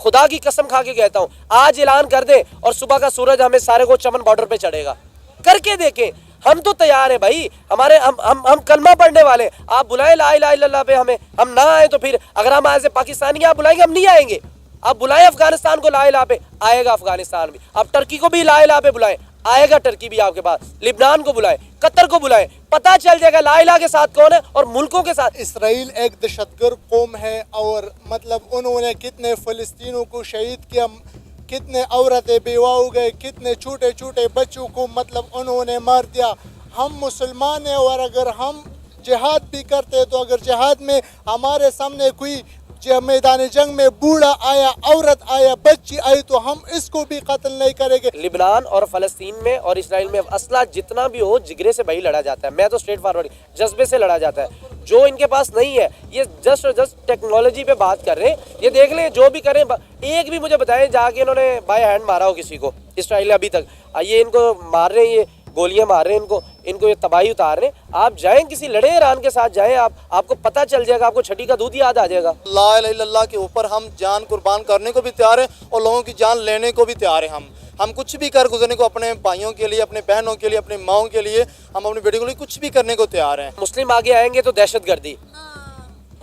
खुदा की कसम खा के कहता हूँ, आज ऐलान कर दे और सुबह का सूरज हमें सारे को चमन बॉर्डर पे चढ़ेगा। करके देखें, हम तो तैयार है भाई। हमारे हम कलमा पढ़ने वाले। आप बुलाएं ला इलाहा इल्लल्लाह पे हमें, हम ना आए तो फिर अगर हम ऐसे पाकिस्तानी आप बुलाएंगे हम नहीं आएंगे। आप बुलाएं अफगानिस्तान को ला इलाहा पे, आएगा अफगानिस्तान भी। आप टर्की को भी ला इलाहा पे बुलाएं, आएगा टर्की भी आपके पास। लिबनान को बुलाएं, कतर को बुलाएं, पता चल जाएगा ला इलाहा के साथ कौन है और मुल्कों के साथ। इसराइल एक दहशतगर्द कौम है और मतलब उन्होंने कितने फ़लस्तीनों को शहीद किया, कितने औरतें बेवा हो गए, कितने छोटे छोटे बच्चों को मतलब उन्होंने मार दिया। हम मुसलमान हैं और अगर हम जिहाद भी करते हैं तो अगर जिहाद में हमारे सामने कोई मैदान जंग में बूढ़ा आया, औरत आया, बच्ची आई तो हम इसको भी कत्ल नहीं करेंगे। लिबनान और फलस्तीन में और इसराइल में असला जितना भी हो जिगरे से भाई लड़ा जाता है। मैं तो स्ट्रेट फॉरवर्ड जज्बे से लड़ा जाता है। जो इनके पास नहीं है, ये जस्ट टेक्नोलॉजी पे बात कर रहे हैं। ये देख लें जो भी करें, एक भी मुझे बताएं जाके इन्होंने बाय हैंड मारा हो किसी को इसराइल अभी तक। ये इनको मार रहे हैं, ये गोलियां मार रहे हैं, इनको ये तबाही उतार रहे हैं। आप जाएं किसी लड़े ईरान के साथ जाएं, आपको पता चल जाएगा, आपको छठी का दूध याद आ जाएगा। ला इलाहा इल्लल्लाह के ऊपर हम जान कुर्बान करने को भी तैयार हैं और लोगों की जान लेने को भी तैयार हैं। हम कुछ भी कर गुजरने को, अपने भाइयों के लिए, अपने बहनों के लिए, अपनी माओं के लिए, हम अपनी बेटियों के लिए कुछ भी करने को तैयार हैं। मुस्लिम आगे आएंगे तो दहशतगर्दी।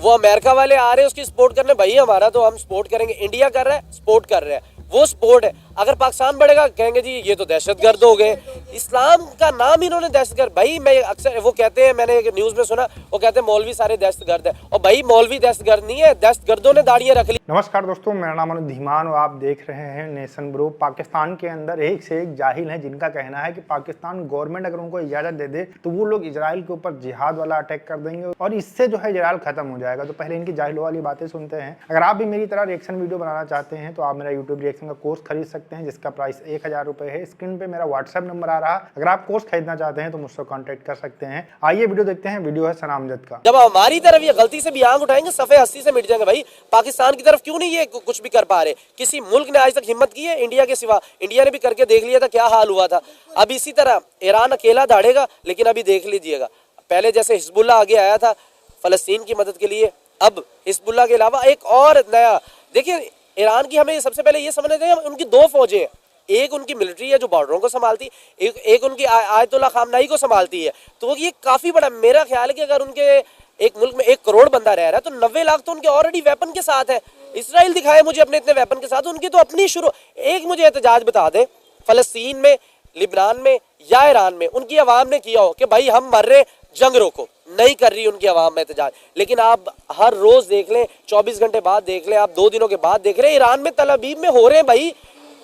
वो अमेरिका वाले आ रहे हैं उसकी सपोर्ट करने, भाई हमारा तो हम सपोर्ट करेंगे। इंडिया कर रहा है, सपोर्ट कर रहा है, वो सपोर्ट है। अगर पाकिस्तान बढ़ेगा कहेंगे जी ये तो दहशतगर्द हो गए। इस्लाम का नाम इन्होंने दहशतगर्द। भाई मैं अक्सर वो कहते हैं, मैंने एक न्यूज़ में सुना, वो कहते हैं मौलवी सारे दहशतगर्द है। और भाई मौलवी दहशतगर्द नहीं है, दहशतगर्दों ने दाढ़ियां रख ली। नमस्कार दोस्तों, मेरा नाम अनुज धीमान और आप देख रहे हैं नेशन ब्रो। पाकिस्तान के अंदर एक से एक जाहिल हैं जिनका कहना है कि पाकिस्तान गवर्नमेंट अगर उनको इजाज़त दे दे तो वो लोग इजराइल के ऊपर जिहाद वाला अटैक कर देंगे और इससे जो है इजराइल खत्म हो जाएगा। तो पहले इनकी जाहिलों वाली बातें सुनते हैं। अगर आप भी मेरी तरह रिएक्शन वीडियो बनाना चाहते हैं तो आप मेरा यूट्यूब रिएक्शन का कोर्स खरीद सकते हैं जिसका प्राइस 1000 रुपए है। स्क्रीन पे मेरा व्हाट्सएप नंबर आ रहा है, अगर आप कोर्स खरीदना चाहते हैं तो मुझसे कांटेक्ट कर सकते हैं। आइए वीडियो देखते हैं। वीडियो है सनामजद का। जब हमारी तरफ ये गलती से भी आंख उठाएंगे सफ़े हस्ती से मिट जाएंगे। भाई पाकिस्तान की तरफ क्यों नहीं ये कुछ भी कर पा रहे? किसी मुल्क ने आज तक हिम्मत की है इंडिया के सिवा? इंडिया ने भी करके देख लिया था, क्या हाल हुआ था। अब इसी तरह ईरान अकेला दौड़ेगा, लेकिन अभी देख लीजिएगा, पहले जैसे हिजबुल्लाह आगे आया था फलस्तीन की मदद के लिए, अब हिजबुल्लाह के अलावा एक और नया। देखिए ईरान की हमें सबसे पहले ये समझना चाहिए, उनकी दो फौजें हैं। एक उनकी मिलिट्री है जो बॉर्डरों को संभालती, एक उनकी आयतुल्लाह खामनाई को संभालती है। तो ये काफ़ी बड़ा, मेरा ख्याल है कि अगर उनके एक मुल्क में 1 करोड़ बंदा रह रहा है तो 90 लाख तो उनके ऑलरेडी वेपन के साथ है। इसराइल दिखाए मुझे अपने इतने वेपन के साथ, उनकी तो अपनी शुरू। एक मुझे एहतजाज बता दें फ़लस्तीन में, लिबनान में या ईरान में उनकी आवाम ने किया हो कि भाई हम मर रहे, जंग रोको। नहीं कर रही उनकी आवाम में एहतजाज। लेकिन आप हर रोज़ देख लें, 24 घंटे बाद देख लें, आप 2 दिनों के बाद देख रहे हैं ईरान में तल अबीब में हो रहे हैं। भाई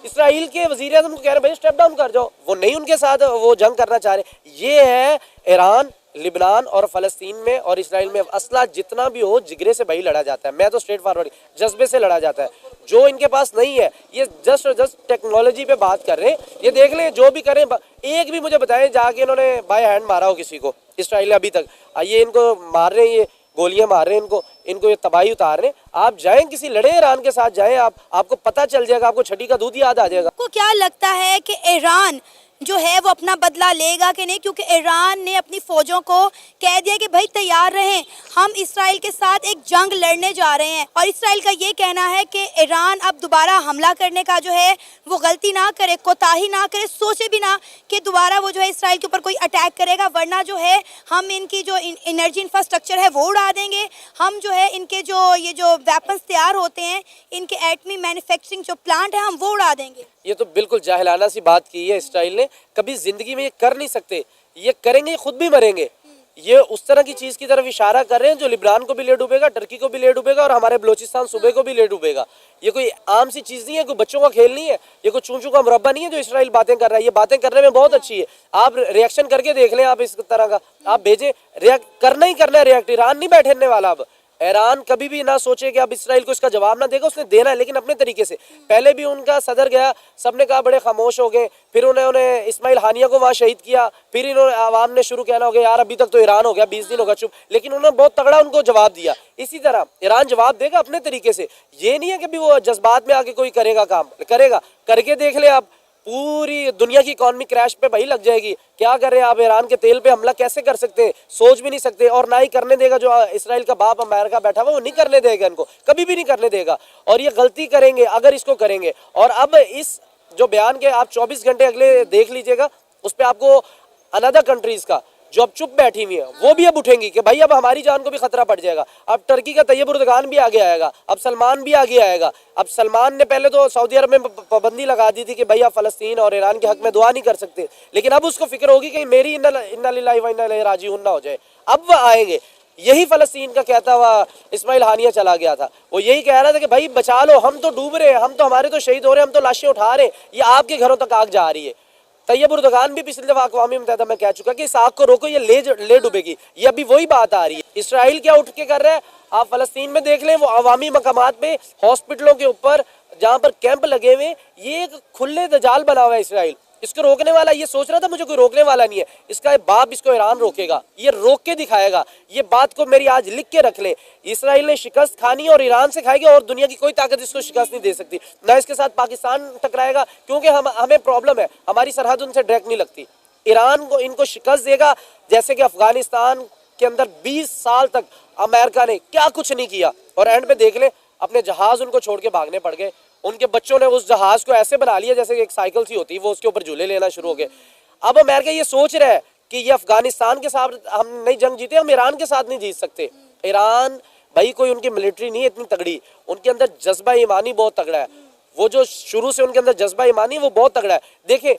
इसराइल के वज़ीर आज़म को कह रहे हैं भाई स्टेप डाउन कर जाओ, वो नहीं उनके साथ वो जंग करना चाह रहे। ये है ईरान, लिबनान और फ़लस्तीन में और इसराइल में असला जितना भी हो जिगरे से भाई लड़ा जाता है। मैं तो स्ट्रेट फॉरवर्ड जज्बे से लड़ा जाता है। जो इनके पास नहीं है, ये जस्ट टेक्नोलॉजी पे बात कर रहे हैं। ये देख लें जो भी करें, एक भी मुझे बताएं जाके इन्होंने बाय हैंड मारा हो किसी को इसराइल अभी तक। ये इनको मार रहे हैं, ये गोलियां मार रहे हैं, इनको ये तबाही उतार रहे हैं। आप जाएं किसी लड़े ईरान के साथ जाएं, आपको पता चल जाएगा, आपको छठी का दूध याद आ जाएगा। आपको क्या लगता है कि ईरान जो है वो अपना बदला लेगा कि नहीं? क्योंकि ईरान ने अपनी फौजों को कह दिया कि भाई तैयार रहें, हम इसराइल के साथ एक जंग लड़ने जा रहे हैं। और इसराइल का ये कहना है कि ईरान अब दोबारा हमला करने का जो है वो गलती ना करे, कोताही ना करे, सोचे भी ना कि दोबारा वो जो है इसराइल के ऊपर कोई अटैक करेगा, वरना जो है हम इनकी जो एनर्जी इंफ्रास्ट्रक्चर है वो उड़ा देंगे। हम जो है इनके ये जो वेपन्स तैयार होते हैं, इनके एटमी मैन्युफैक्चरिंग जो प्लांट है, हम वो उड़ा देंगे। ये तो बिल्कुल जाहिलाना सी बात की है इसराइल ने। कभी जिंदगी में ये कर नहीं सकते, ये करेंगे खुद भी मरेंगे। ये उस तरह की चीज़ की तरफ इशारा कर रहे हैं जो लिबनान को भी ले डूबेगा, टर्की को भी ले डूबेगा और हमारे बलोचिस्तान सूबे को भी ले डूबेगा। ये कोई आम सी चीज़ नहीं है, कोई बच्चों का खेल नहीं है, ये कोई चूं चूं का मुरब्बा नहीं है जो इसराइल बातें कर रहा है। ये बातें करने में बहुत अच्छी है, आप रिएक्शन करके देख लें। आप इस तरह का आप भेजें, रिएक्ट करना ही करना है रिएक्ट। ईरान नहीं बैठने वाला। अब ईरान कभी भी ना सोचे कि अब इसराइल को इसका जवाब ना देगा, उसने देना है, लेकिन अपने तरीके से। पहले भी उनका सदर गया, सबने कहा बड़े खामोश हो गए, फिर उन्होंने इस्माइल हानिया को वहाँ शहीद किया, फिर इन्होंने आवाम ने शुरू कहना हो गया यार अभी तक तो ईरान हो गया, 20 दिन होगा चुप। लेकिन उन्होंने बहुत तगड़ा उनको जवाब दिया। इसी तरह ईरान जवाब देगा अपने तरीके से। ये नहीं है कि भी वो जज्बात में आके कोई करेगा काम, करेगा। करके देख ले आप, पूरी दुनिया की इकॉनमी क्रैश पे भाई लग जाएगी। क्या कर रहे हैं आप, ईरान के तेल पे हमला कैसे कर सकते हैं, सोच भी नहीं सकते। और ना ही करने देगा जो इसराइल का बाप अमेरिका बैठा हुआ, वो नहीं करने देगा इनको, कभी भी नहीं करने देगा। और ये गलती करेंगे अगर इसको करेंगे। और अब इस जो बयान के आप 24 घंटे अगले देख लीजिएगा, उस पर आपको अनदर कंट्रीज का जो अब चुप बैठी हुई है वो भी अब उठेंगी कि भाई अब हमारी जान को भी खतरा पड़ जाएगा। अब टर्की का तैयब उर्दगान भी आगे आएगा, अब सलमान भी आगे आएगा। अब सलमान ने पहले तो सऊदी अरब में पाबंदी लगा दी थी कि भाई आप फलस्तीन और ईरान के हक में दुआ नहीं कर सकते, लेकिन अब उसको फिक्र होगी कि मेरी इन्ना लिल्लाहि व इन्ना इलैहि राजिऊन ना हो जाए। अब वह आएंगे। यही फलस्तीन का कहता हुआ इस्माइल हानिया चला गया था, वो यही कह रहा था कि भाई बचा लो, हम तो डूब रहे हैं, हम तो हमारे तो शहीद हो रहे हैं, हम तो लाशें उठा रहे हैं, ये आपके घरों तक आग जा रही है। तैयब उर्दगान भी पिछली दफा अक़वाम मुत्तहिदा में कह चुका कि इस आग को रोको, ये ले डूबेगी। ये अभी वही बात आ रही है। इसराइल क्या उठ के कर रहा है, आप फलस्तीन में देख लें, वो अवामी मकामात पे हॉस्पिटलों के ऊपर जहाँ पर कैंप लगे हुए, ये एक खुले दजाल बना हुआ है इसराइल। इसको रोकने वाला ये सोच रहा था मुझे कोई रोकने वाला नहीं है, इसका बाप इसको ईरान रोकेगा, ये रोक के दिखाएगा। ये बात को मेरी आज लिख के रख ले, इसराइल ने शिकस्त खानी और ईरान से खाएगी, और दुनिया की कोई ताकत इसको शिकस्त नहीं दे सकती। ना इसके साथ पाकिस्तान टकराएगा, क्योंकि हमें प्रॉब्लम है, हमारी सरहद उनसे डायरेक्ट नहीं लगती। ईरान को इनको शिकस्त देगा, जैसे कि अफगानिस्तान के अंदर 20 साल तक अमेरिका ने क्या कुछ नहीं किया, और एंड पे देख ले अपने जहाज उनको छोड़ के भागने पड़ गए। उनके बच्चों ने उस जहाज को ऐसे बना लिया जैसे एक साइकिल सी होती है, वो उसके ऊपर झूले लेना शुरू हो गए। अब अमेरिका ये सोच रहा है कि ये अफगानिस्तान के साथ हम नहीं जंग जीते, हम ईरान के साथ नहीं जीत सकते। ईरान भाई कोई उनकी मिलिट्री नहीं है इतनी तगड़ी, उनके अंदर जज्बा ईमानी बहुत तगड़ा है। वो जो शुरू से उनके अंदर जज्बा ईमानी वो बहुत तगड़ा है। देखें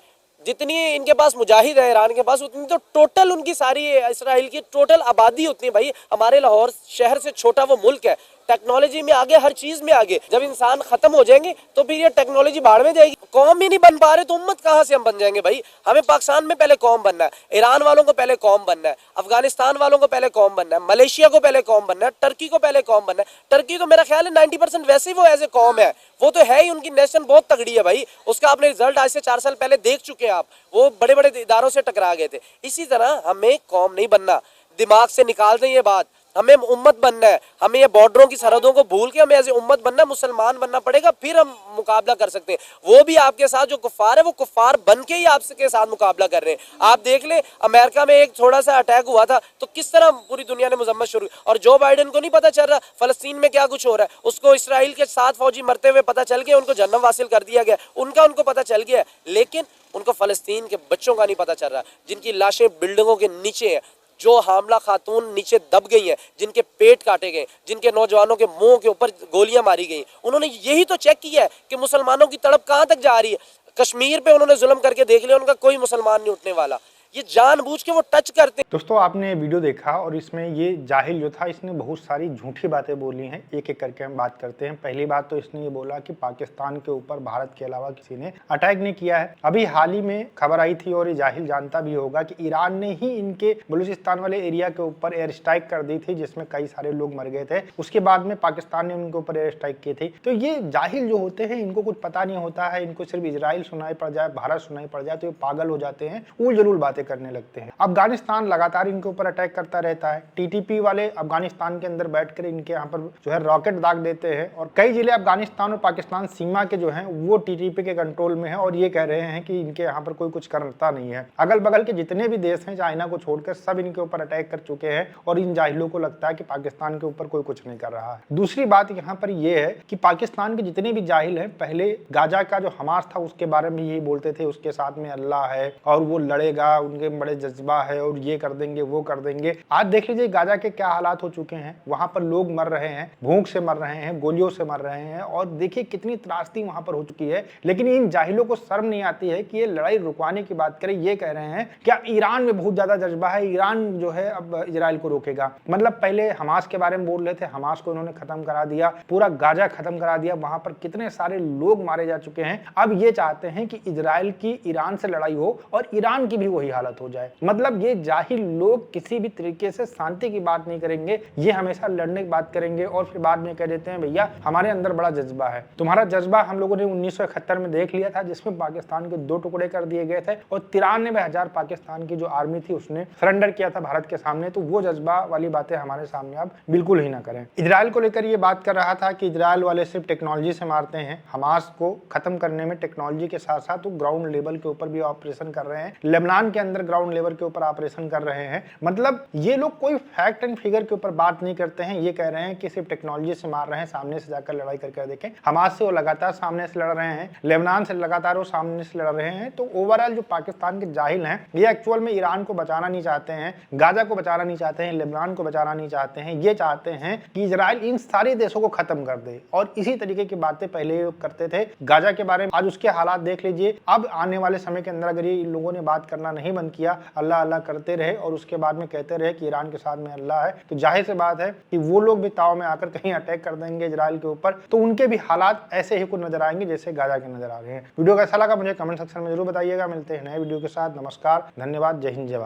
जितनी इनके पास मुजाहिद है ईरान के पास, उतनी तो टोटल उनकी सारी इसराइल की टोटल आबादी उतनी, भाई हमारे लाहौर शहर से छोटा वो मुल्क है। टेक्नोलॉजी में आगे, हर चीज में आगे। जब इंसान खत्म हो जाएंगे तो फिर ये टेक्नोलॉजी भाड़ में जाएगी। कौम ही नहीं बन पा रहे तो उम्मत कहाँ से हम बन जाएंगे भाई। हमें पाकिस्तान में पहले कौम बनना है, ईरान वालों को पहले कौम बनना है, अफगानिस्तान वालों को पहले कौम बनना है, मलेशिया को पहले कौम बनना है, टर्की को पहले कौम बनना है। टर्की तो मेरा ख्याल है 90% वैसे ही वो एज ए कौम है, वो तो है ही, उनकी नेशन बहुत तगड़ी है भाई। उसका आपने रिजल्ट आज से 4 साल पहले देख चुके हैं आप, वो बड़े बड़े इदारों से टकरा गए थे। इसी तरह हमें कौम नहीं बनना, दिमाग से निकाल दें ये बात। हमें उम्मत बनना है, हमें ये बॉर्डरों की सरहदों को भूल के हमें ऐसे उम्मत बनना, मुसलमान बनना पड़ेगा, फिर हम मुकाबला कर सकते हैं। वो भी आपके साथ जो कुफ्फार है, वो कुफ्फार बन के ही आपके साथ मुकाबला कर रहे हैं। आप देख ले अमेरिका में एक थोड़ा सा अटैक हुआ था तो किस तरह पूरी दुनिया ने मजम्मत शुरू, और जो बाइडेन को नहीं पता चल रहा फलस्तीन में क्या कुछ हो रहा है। उसको इसराइल के 7 फौजी मरते हुए पता चल गया, उनको जन्नत हासिल कर दिया गया, उनको पता चल गया, लेकिन उनको फलस्तीन के बच्चों का नहीं पता चल रहा, जिनकी लाशें बिल्डिंगों के नीचे हैं, जो हामला खातून नीचे दब गई हैं, जिनके पेट काटे गए, जिनके नौजवानों के मुंह के ऊपर गोलियां मारी गई। उन्होंने यही तो चेक किया है कि मुसलमानों की तड़प कहां तक जा रही है। कश्मीर पे उन्होंने जुल्म करके देख लिया, उनका कोई मुसलमान नहीं उठने वाला। ये जानबूझ के वो टच करते। दोस्तों आपने वीडियो देखा और इसमें ये जाहिल जो था इसने बहुत सारी झूठी बातें बोली हैं। एक एक करके हम बात करते हैं। पहली बात तो इसने ये बोला कि पाकिस्तान के ऊपर भारत के अलावा किसी ने अटैक नहीं किया है। अभी हाल ही में खबर आई थी और ये जाहिल जानता भी होगा कि ईरान ने ही इनके बलूचिस्तान वाले एरिया के ऊपर एयर स्ट्राइक कर दी थी, जिसमें कई सारे लोग मर गए थे। उसके बाद में पाकिस्तान ने उनके ऊपर एयर स्ट्राइक की थी। तो ये जाहिल जो होते हैं इनको कुछ पता नहीं होता है, इनको सिर्फ इजराइल सुनाई पड़ जाए, भारत सुनाई पड़ जाए तो ये पागल हो जाते हैं, उल जलूल बातें करने लगते हैं। अफगानिस्तान लगातार इनके ऊपर अटैक करता रहता है। टीटीपी वाले अफगानिस्तान के अंदर बैठकर इनके यहाँ पर जो है रॉकेट दाग देते हैं, और कई जिले अफगानिस्तान और पाकिस्तान सीमा के जो हैं वो टीटीपी के कंट्रोल में है, और ये कह रहे हैं कि इनके यहाँ पर कोई कुछ करता नहीं है। अगल बगल के जितने भी देश हैं चाइना को छोड़कर सब इनके ऊपर अटैक कर चुके हैं, और इन जाहिलों को लगता है कि पाकिस्तान के ऊपर कोई कुछ नहीं कर रहा है। दूसरी बात यहाँ पर यह है कि पाकिस्तान के जितने भी जाहिल हैं, पहले गाजा का जो हमास था उसके बारे में यही बोलते थे, उसके साथ में अल्लाह है और वो लड़ेगा, उनके बड़े जज्बा है और ये कर देंगे वो कर देंगे। आज देख लीजिए गाजा के क्या हालात हो चुके हैं। वहां पर लोग मर रहे हैं, भूख से मर रहे हैं, गोलियों से मर रहे हैं, और देखिए कितनी त्रासदी वहां पर हो चुकी है। लेकिन इन जाहिलों को शर्म नहीं आती है कि ये लड़ाई रुकवाने की बात करें। ये कह रहे हैं क्या ईरान में बहुत ज्यादा जज्बा है, ईरान जो है अब इजराइल को रोकेगा। मतलब पहले हमास के बारे में बोल रहे थे, हमास को इन्होंने खत्म करा दिया, पूरा गाजा खत्म करा दिया, वहां पर कितने सारे लोग मारे जा चुके हैं। अब ये चाहते हैं कि इजराइल की ईरान से लड़ाई हो और ईरान की भी वही हालत हो जाए। मतलब ये जाहिल लोग किसी भी तरीके से शांति की बात नहीं करेंगे, ये हमेशा लड़ने की बात करेंगे और फिर बाद में कह देते हैं भैया हमारे अंदर बड़ा जज्बा है। तुम्हारा जज्बा हम लोगों ने 1971 में देख लिया था, जिसमें पाकिस्तान के 2 टुकड़े कर दिए गए थे और 93,000 पाकिस्तान की जो आर्मी थी उसने सरेंडर किया था भारत के सामने। तो वो जज्बा वाली बातें हमारे सामने आप बिल्कुल ही ना करें। इजराइल को लेकर ये बात कर रहा था कि इजराइल वाले सिर्फ टेक्नोलॉजी से मारते हैं, हमास को खत्म करने में टेक्नोलॉजी के साथ साथ वो ग्राउंड लेवल के ऊपर भी ऑपरेशन कर रहे हैं, लेबनान के अंदर ग्राउंड लेवल के ऊपर ऑपरेशन कर रहे हैं। मतलब ये लोग कोई फैक्ट एंड फिगर के ऊपर बात नहीं करते हैं, ये कह रहे हैं कि सिर्फ टेक्नोलॉजी से मार रहे हैं, सामने से जाकर लड़ाई करके देखें। हमास से वो लगातार सामने से लड़ रहे हैं, लेबनान से लगातार वो सामने से लड़ रहे हैं। तो ओवरऑल जो पाकिस्तान के जाहिल हैं ये एक्चुअल में ईरान को बचाना नहीं चाहते हैं, गाजा को बचाना नहीं चाहते हैं, लेबनान को बचाना नहीं चाहते हैं, ये चाहते हैं कि इजराइल इन सारे देशों को खत्म कर दे। और इसी तरीके की बातें पहले करते थे गाजा के बारे में। आज उसके हालात देख लीजिए। अब आने वाले समय के अंदर अगर ये इन लोगों ने बात करना नहीं बंद किया, अल्लाह अल्लाह करते रहे और उसके बाद में कहते रहे कि ईरान के साथ में अल्लाह है, तो जाहिर सी बात है कि वो लोग भी ताव में आकर कहीं अटैक कर देंगे इजराइल के ऊपर, तो उनके भी हालात ऐसे ही कुछ नजर आएंगे जैसे गाजा के नजर आ रहे हैं। वीडियो कैसा लगा मुझे कमेंट सेक्शन में जरूर बताइएगा। मिलते हैं नए वीडियो के साथ। नमस्कार, धन्यवाद, जय हिंद, जय भारत।